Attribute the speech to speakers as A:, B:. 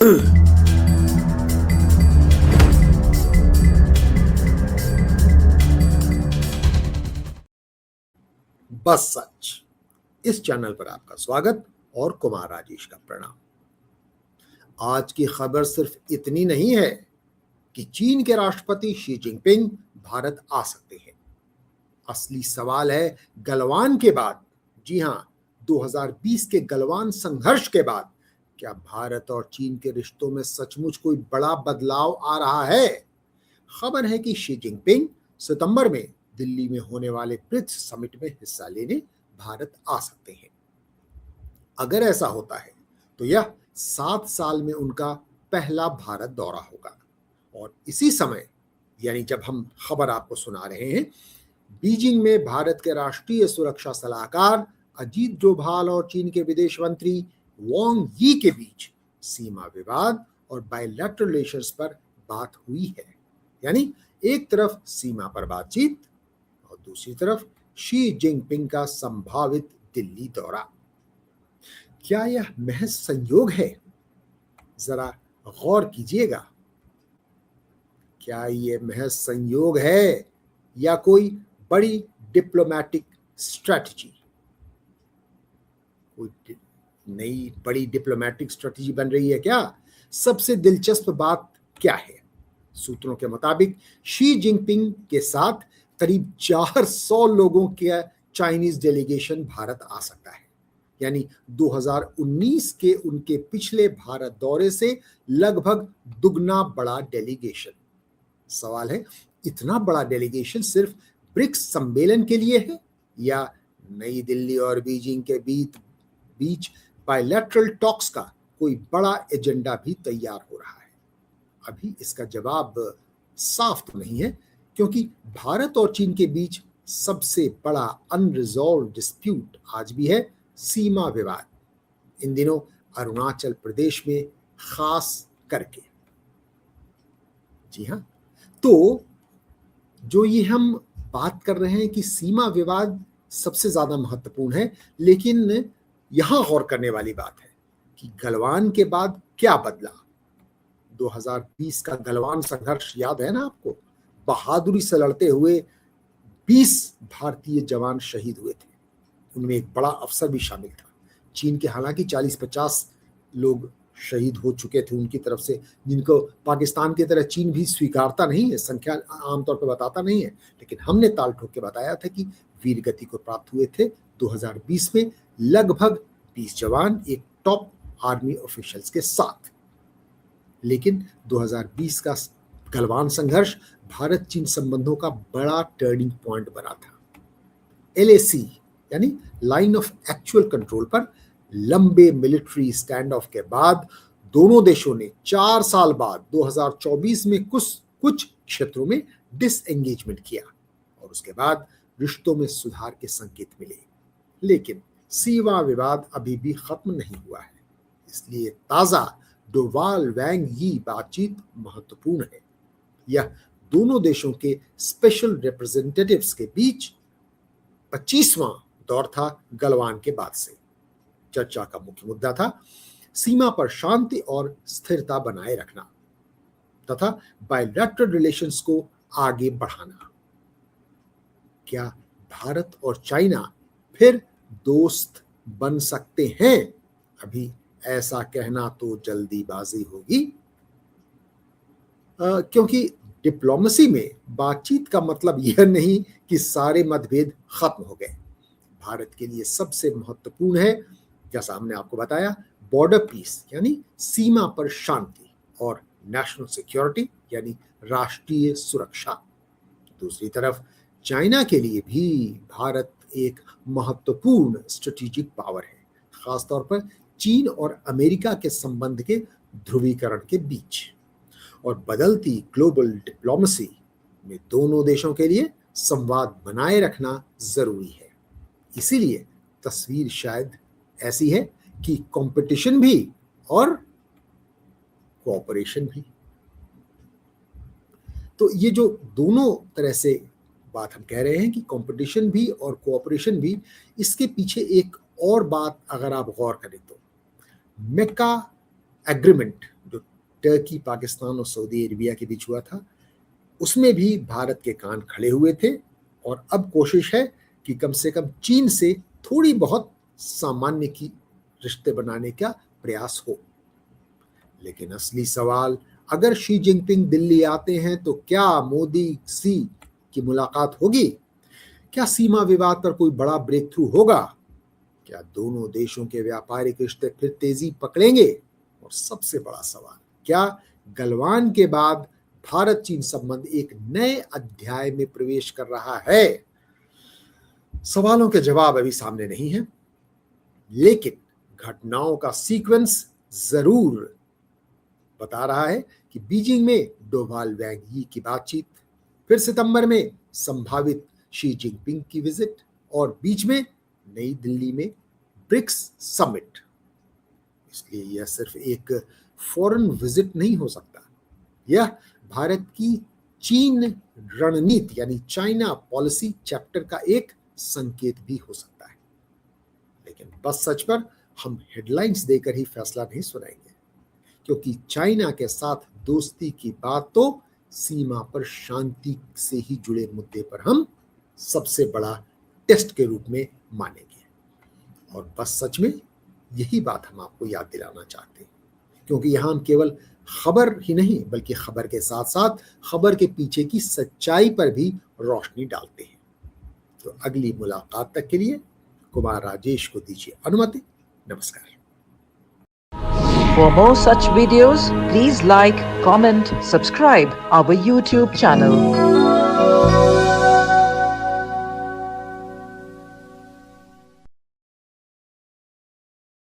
A: बस सच। इस चैनल पर आपका स्वागत और कुमार राजेश का प्रणाम। आज की खबर सिर्फ इतनी नहीं है कि चीन के राष्ट्रपति शी जिनपिंग भारत आ सकते हैं। असली सवाल है गलवान के बाद, जी हां, 2020 के गलवान संघर्ष के बाद क्या भारत और चीन के रिश्तों में सचमुच कोई बड़ा बदलाव आ रहा है। खबर है कि शी जिनपिंग सितंबर में दिल्ली में होने वाले ब्रिक्स समिट में हिस्सा लेने भारत आ सकते हैं। अगर ऐसा होता है तो यह 7 साल में उनका पहला भारत दौरा होगा। और इसी समय, यानी जब हम खबर आपको सुना रहे हैं, बीजिंग में भारत के राष्ट्रीय सुरक्षा सलाहकार अजीत डोभाल और चीन के विदेश मंत्री वांग यी के बीच सीमा विवाद और बायलैटरल रिलेशंस पर बात हुई है। यानी एक तरफ सीमा पर बातचीत और दूसरी तरफ शी जिनपिंग का संभावित दिल्ली दौरा। क्या यह महज संयोग है? जरा गौर कीजिएगा। क्या यह महज संयोग है या कोई बड़ी डिप्लोमैटिक स्ट्रेटजी, कोई नई बड़ी डिप्लोमैटिक स्ट्रेटजी बन रही है क्या? सबसे दिलचस्प बात क्या है? सूत्रों के मुताबिक शी जिनपिंग के साथ करीब 400 लोगों के चाइनीज डेलीगेशन भारत आ सकता है। यानी 2019 के उनके पिछले भारत दौरे से लगभग दुगना बड़ा डेलीगेशन। सवाल है, इतना बड़ा डेलीगेशन सिर्फ ब्रिक्स सम्मेलन के लिए है या नई दिल्ली और बीजिंग के बीच बायलैटरल टॉक्स का कोई बड़ा एजेंडा भी तैयार हो रहा है? अभी इसका जवाब साफ तो नहीं है, क्योंकि भारत और चीन के बीच सबसे बड़ा अनरिजॉल्व डिस्प्यूट आज भी है सीमा विवाद, इन दिनों अरुणाचल प्रदेश में खास करके। जी हाँ, तो जो ये हम बात कर रहे हैं कि सीमा विवाद सबसे ज्यादा महत्वपूर्ण है, लेकिन यहां गौर करने वाली बात है कि गलवान के बाद क्या बदला। 2020 का गलवान संघर्ष याद है ना आपको? बहादुरी से लड़ते हुए 20 भारतीय जवान शहीद हुए थे। उनमें एक बड़ा अफसर भी शामिल था। चीन के हालांकि 40-50 लोग शहीद हो चुके थे उनकी तरफ से, जिनको पाकिस्तान की तरह चीन भी स्वीकारता नहीं है, संख्या आमतौर पर बताता नहीं है, लेकिन हमने ताल ठोक के बताया था कि वीर गति को प्राप्त हुए थे 2020 में लगभग 20 जवान एक टॉप आर्मी ऑफिशियल्स के साथ। लेकिन 2020 का गलवान संघर्ष भारत चीन संबंधों का बड़ा टर्निंग पॉइंट बना था। LAC यानी लाइन ऑफ एक्चुअल कंट्रोल पर लंबे मिलिट्री स्टैंड ऑफ के बाद दोनों देशों ने 4 साल बाद 2024 में कुछ क्षेत्रों में डिसएंगेजमेंट किया और उसके बाद रिश्तों में सुधार के संकेत मिले। लेकिन सीमा विवाद अभी भी खत्म नहीं हुआ है, इसलिए ताजा डोभाल वांग यी बातचीत महत्वपूर्ण है। यह दोनों देशों के स्पेशल रिप्रेजेंटेटिव्स के बीच 25वां दौर था गलवान के बाद से। चर्चा का मुख्य मुद्दा था सीमा पर शांति और स्थिरता बनाए रखना तथा बायलैटरल रिलेशंस को आगे बढ़ाना। क्या भारत और चाइना फिर दोस्त बन सकते हैं? अभी ऐसा कहना तो जल्दीबाजी होगी, क्योंकि डिप्लोमेसी में बातचीत का मतलब यह नहीं कि सारे मतभेद खत्म हो गए। भारत के लिए सबसे महत्वपूर्ण है, जैसा हमने आपको बताया, बॉर्डर पीस यानी सीमा पर शांति, और नेशनल सिक्योरिटी यानी राष्ट्रीय सुरक्षा। दूसरी तरफ चाइना के लिए भी भारत एक महत्वपूर्ण स्ट्रेटेजिक पावर है, खासतौर पर चीन और अमेरिका के संबंध के ध्रुवीकरण के बीच। और बदलती ग्लोबल डिप्लोमेसी में दोनों देशों के लिए संवाद बनाए रखना जरूरी है। इसीलिए तस्वीर शायद ऐसी है कि कंपटीशन भी और कोऑपरेशन भी। तो ये जो दोनों तरह से बात हम कह रहे हैं कि कंपटीशन भी और कोऑपरेशन भी, इसके पीछे एक और बात अगर आप गौर करें तो मेक्का एग्रीमेंट जो टर्की, पाकिस्तान और सऊदी अरेबिया के बीच हुआ था, उसमें भी भारत के कान खड़े हुए थे और अब कोशिश है कि कम से कम चीन से थोड़ी बहुत सामान्य की रिश्ते बनाने का प्रयास हो। लेकिन असली सवाल, अगर शी जिनपिंग दिल्ली आते हैं तो क्या मोदी सी की मुलाकात होगी? क्या सीमा विवाद पर कोई बड़ा ब्रेक थ्रू होगा? क्या दोनों देशों के व्यापारिक रिश्ते फिर तेजी पकड़ेंगे? और सबसे बड़ा सवाल, क्या गलवान के बाद भारत चीन संबंध एक नए अध्याय में प्रवेश कर रहा है? सवालों के जवाब अभी सामने नहीं है, लेकिन घटनाओं का सीक्वेंस जरूर बता रहा है कि बीजिंग में डोभाल वैंग यी की बातचीत, फिर सितंबर में संभावित शी जिनपिंग की विजिट और बीच में नई दिल्ली में ब्रिक्स समिट। इसलिए यह सिर्फ एक फॉरेन विजिट नहीं हो सकता, यह भारत की चीन रणनीति यानी चाइना पॉलिसी चैप्टर का एक संकेत भी हो सकता है। लेकिन बस सच पर हम हेडलाइंस देकर ही फैसला नहीं सुनाएंगे, क्योंकि चाइना के साथ दोस्ती की बात तो सीमा पर शांति से ही जुड़े मुद्दे पर हम सबसे बड़ा टेस्ट के रूप में मानेंगे। और बस सच में यही बात हम आपको याद दिलाना चाहते हैं, क्योंकि यहां हम केवल खबर ही नहीं बल्कि खबर के साथ साथ खबर के पीछे की सच्चाई पर भी रोशनी डालते हैं। तो अगली मुलाकात तक के लिए कुमार राजेश को दीजिए अनुमति। नमस्कार।
B: For more such videos, please like, comment, subscribe our YouTube channel.